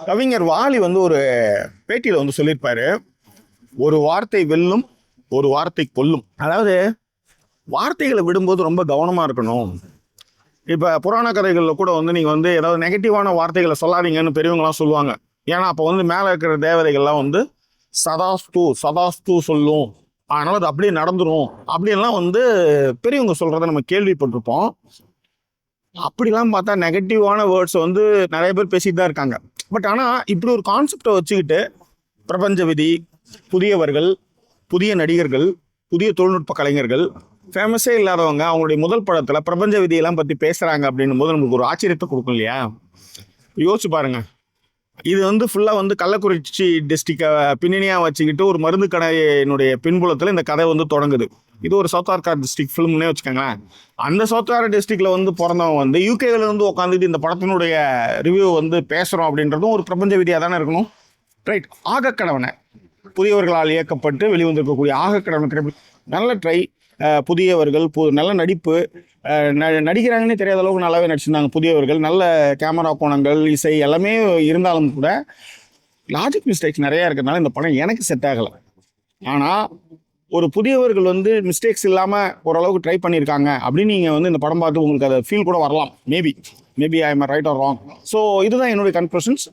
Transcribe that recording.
கவிஞர் வாலி வந்து ஒரு பேட்டியில் வந்து சொல்லியிருப்பாரு, ஒரு வார்த்தை வெல்லும், ஒரு வார்த்தை கொல்லும். அதாவது வார்த்தைகளை விடும்போது ரொம்ப கவனமாக இருக்கணும். இப்போ புராண கதைகளில் கூட வந்து நீங்கள் வந்து ஏதாவது நெகட்டிவான வார்த்தைகளை சொல்லாதீங்கன்னு பெரியவங்களாம் சொல்லுவாங்க. ஏன்னா அப்போ வந்து மேலே இருக்கிற தேவதைகள்லாம் வந்து சதாஸ்து சதாஸ்து சொல்லும், அதனால அது அப்படியே நடந்துரும் அப்படின்லாம் வந்து பெரியவங்க சொல்கிறத நம்ம கேள்விப்பட்டிருப்போம். அப்படிலாம் பார்த்தா நெகட்டிவான வேர்ட்ஸை வந்து நிறைய பேர் பேசிட்டு தான் இருக்காங்க. பட் ஆனால் இப்படி ஒரு கான்செப்டை வச்சுக்கிட்டு பிரபஞ்ச விதி, புதியவர்கள், புதிய நடிகர்கள், புதிய தொழில்நுட்ப கலைஞர்கள், ஃபேமஸே இல்லாதவங்க அவங்களுடைய முதல் படத்தில் பிரபஞ்ச விதியெல்லாம் பற்றி பேசுகிறாங்க அப்படின்னும் போது நமக்கு ஒரு ஆச்சரியத்தை கொடுக்கும் இல்லையா? யோசிச்சு பாருங்க. இது வந்து ஃபுல்லாக வந்து கள்ளக்குறிச்சி டிஸ்ட்ரிக்டை பின்னணியாக வச்சுக்கிட்டு ஒரு மருந்து கடையினுடைய பின்புலத்தில் இந்த கதை வந்து தொடங்குது. இது ஒரு சவுத் ஆர்கா டிஸ்ட்ரிக்ட் ஃபிலிம்னே வச்சுக்கோங்களேன். அந்த சவுத் ஆர்கா டிஸ்ட்ரிக்டில் வந்து பிறந்தவங்க வந்து யூகேவில் வந்து உட்காந்துட்டு இந்த படத்தினுடைய ரிவ்யூ வந்து பேசுகிறோம் அப்படின்றதும் ஒரு பிரபஞ்ச விதியாக தானே இருக்கணும், ரைட்? ஆகக்கடவனை புதியவர்களால் இயக்கப்பட்டு வெளிவந்திருக்கக்கூடிய ஆகக்கடவனை நல்ல ட்ரை, புதியவர்கள், நல்ல நடிப்பு, நடிக்கிறாங்கன்னே தெரியாத அளவுக்கு நல்லாவே நடிச்சிருந்தாங்க புதியவர்கள். நல்ல கேமரா கோணங்கள், இசை எல்லாமே இருந்தாலும் கூட லாஜிக் மிஸ்டேக்ஸ் நிறையா இருக்கிறதுனால இந்த படம் எனக்கு செட் ஆகலை. ஆனால் ஒரு புதியவர்கள் வந்து மிஸ்டேக்ஸ் இல்லாமல் ஓரளவுக்கு ட்ரை பண்ணியிருக்காங்க அப்படின்னு நீங்கள் வந்து இந்த படம் பார்த்து உங்களுக்கு அதை ஃபீல் கூட வரலாம். Maybe I am right or wrong. So இதுதான் என்னுடைய கன்க்ளூஷன்ஸ்.